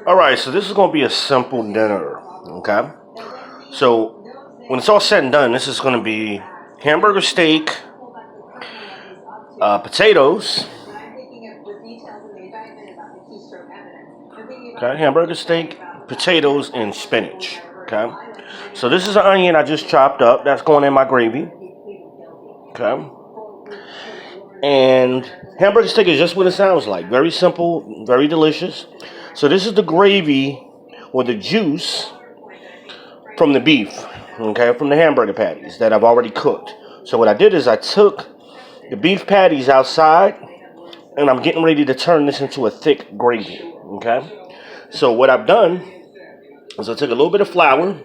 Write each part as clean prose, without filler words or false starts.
All right, so this is going to be a simple dinner, okay? So when it's all said and done, this is going to be hamburger steak, potatoes, okay? Hamburger steak, potatoes, and spinach, okay? So this is an onion I just chopped up. That's going in my gravy, okay? And hamburger steak is just what it sounds like. Very simple, very delicious. So this is the gravy or the juice from the beef, okay, from the hamburger patties that I've already cooked. So what I did is I took the beef patties outside and I'm getting ready to turn this into a thick gravy, okay? So what I've done is I took a little bit of flour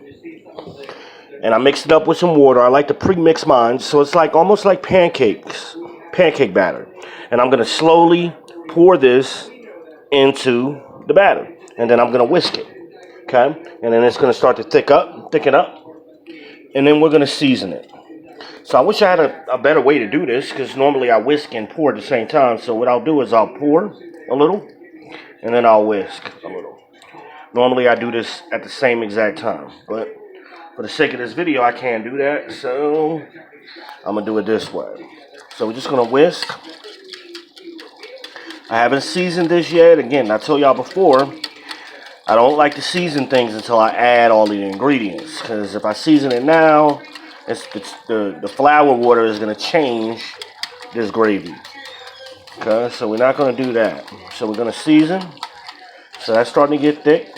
and I mixed it up with some water. I like to pre-mix mine, so it's like almost like pancakes, pancake batter. And I'm gonna slowly pour this into the batter, and then I'm gonna whisk it, okay? And then it's gonna start to thicken up, and then we're gonna season it. So I wish I had a better way to do this, because normally I whisk and pour at the same time. So what I'll do is I'll pour a little, and then I'll whisk a little. Normally I do this at the same exact time, but for the sake of this video, I can't do that, so I'm going to do it this way. So we're just going to whisk. I haven't seasoned this yet. Again, I told y'all before, I don't like to season things until I add all the ingredients, because if I season it now, the flour water is going to change this gravy. Okay, so we're not going to do that. So we're going to season. So that's starting to get thick,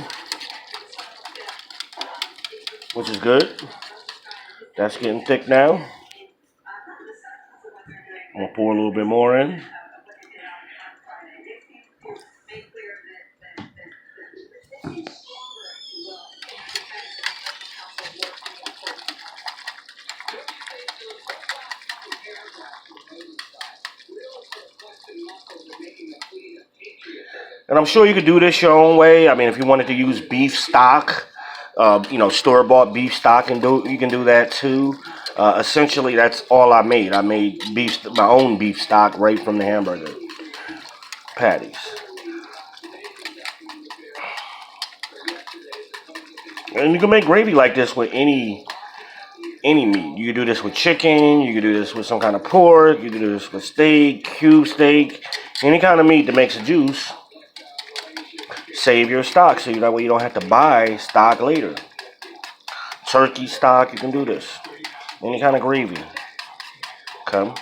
which is good. That's getting thick now. I'm going to pour a little bit more in. And I'm sure you could do this your own way. I mean, if you wanted to use beef stock, store-bought beef stock, and you can do that too. Essentially, that's all I made. I made my own beef stock right from the hamburger patties. And you can make gravy like this with any meat. You can do this with chicken. You can do this with some kind of pork. You can do this with steak, cube steak, any kind of meat that makes a juice. Save your stock so that way you don't have to buy stock later. Turkey stock, you can do this. Any kind of gravy. Okay.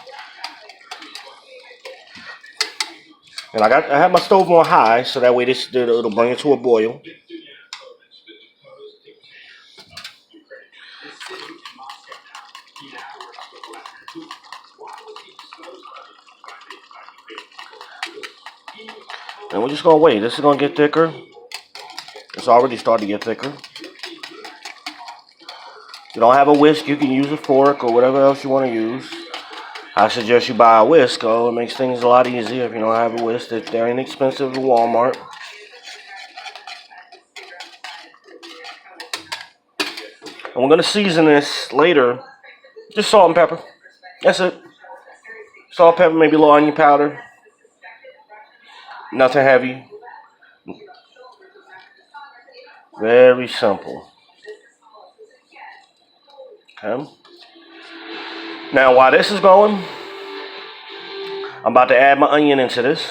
And I have my stove on high so that way it'll bring it to a boil. And we're just gonna wait. This is gonna get thicker. It's already starting to get thicker. If you don't have a whisk, you can use a fork or whatever else you want to use. I suggest you buy a whisk. Oh, it makes things a lot easier if you don't have a whisk. They're inexpensive at Walmart. And we're gonna season this later. Just salt and pepper. That's it. Salt, pepper, maybe a little onion powder. Nothing heavy. Very simple. Okay. Now, while this is going, I'm about to add my onion into this.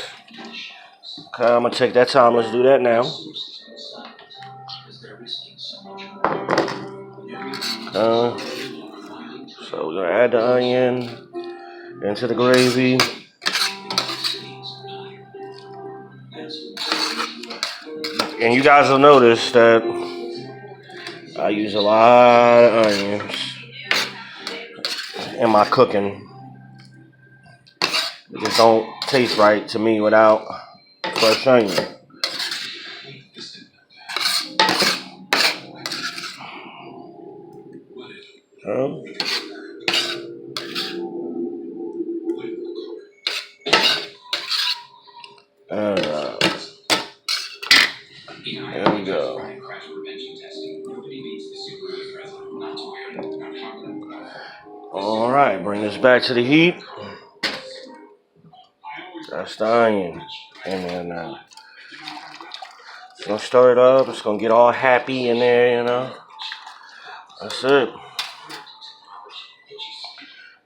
Okay, I'm going to take that time. Let's do that now. So we're going to add the onion into the gravy. And you guys will notice that I use a lot of onions in my cooking. It just don't taste right to me without fresh onion. There we go. All right, bring this back to the heat. That's the onion. And then Just gonna stir it up. It's gonna get all happy in there, you know. That's it.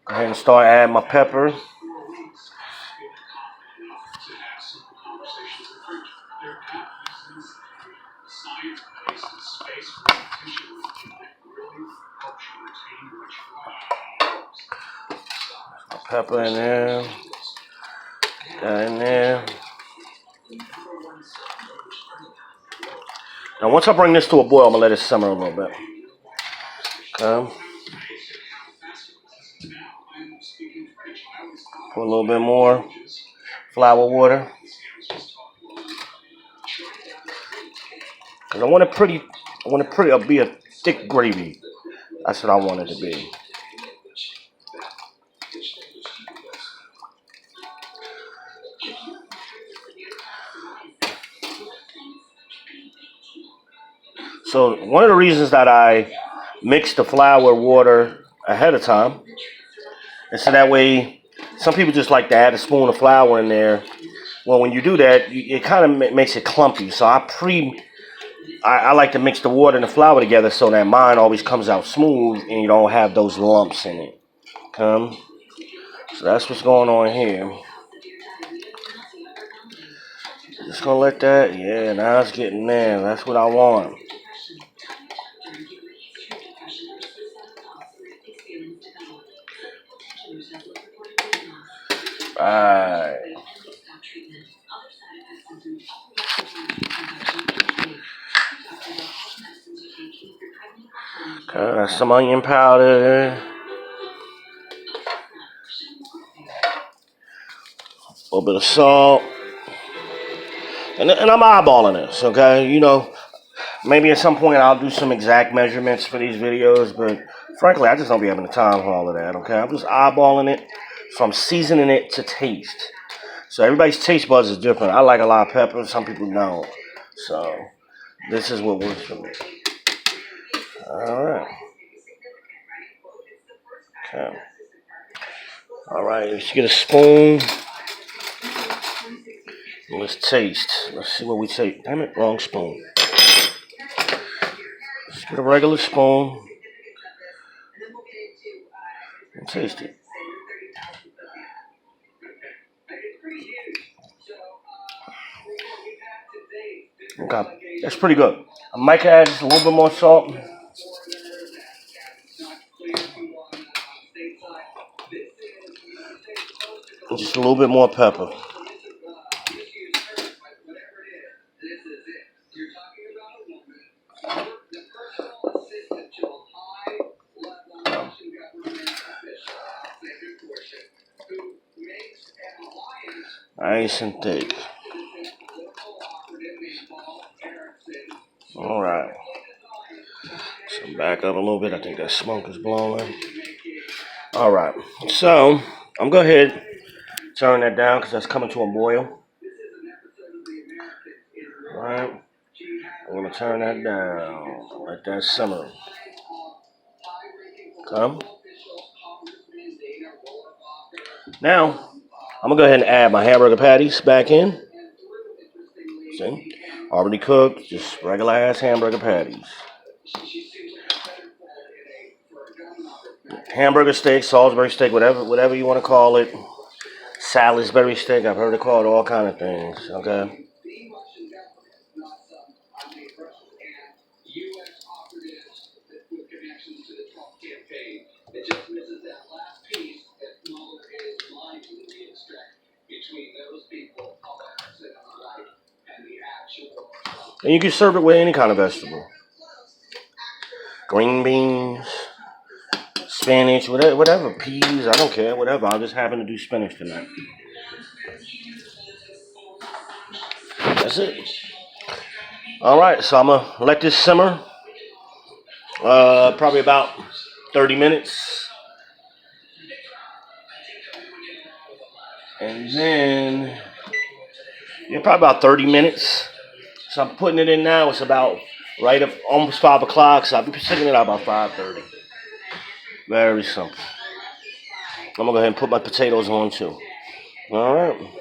Go ahead and start adding my pepper. Pepper in there. That in there. Now, once I bring this to a boil, I'm gonna let it simmer a little bit. Okay. Put a little bit more flour water. Cause I want it be a thick gravy. That's what I want it to be. So one of the reasons that I mix the flour water ahead of time is so that way, some people just like to add a spoon of flour in there. Well, when you do that, it kind of makes it clumpy. So I like to mix the water and the flour together so that mine always comes out smooth and you don't have those lumps in it. Okay? So that's what's going on here. Just gonna let that, yeah, now it's getting there. That's what I want. Alright. Okay, that's some onion powder. A little bit of salt. And I'm eyeballing this, okay? You know, maybe at some point I'll do some exact measurements for these videos, but frankly, I just don't be having the time for all of that, okay? I'm just eyeballing it, so I'm seasoning it to taste. So everybody's taste buds is different. I like a lot of pepper, some people don't. So this is what works for me. Alright. Okay. Alright, let's get a spoon. Let's taste. Let's see what we taste. Damn it, wrong spoon. Let's get a regular spoon and taste it. Okay, that's pretty good. I might add just a little bit more salt. Just a little bit more pepper. Nice and thick. Alright. So back up a little bit. I think that smoke is blowing. Alright. So I'm going to go ahead and turn that down because that's coming to a boil. Alright. I'm going to turn that down. Let that simmer. Okay. Now, I'm going to go ahead and add my hamburger patties back in. See? Already cooked, just regular ass hamburger patties. Hamburger steak, Salisbury steak, whatever you want to call it. Salisbury steak, I've heard it called all kind of things, okay? And you can serve it with any kind of vegetable. Green beans, spinach, whatever, peas, I don't care, whatever. I just happen to do spinach tonight. That's it. Alright, so I'm going to let this simmer. Probably about 30 minutes. And then, yeah, probably about 30 minutes. So I'm putting it in now. It's about right up, almost 5 o'clock. So I'll be taking it out about 5:30. Very simple. I'm going to go ahead and put my potatoes on too. All right.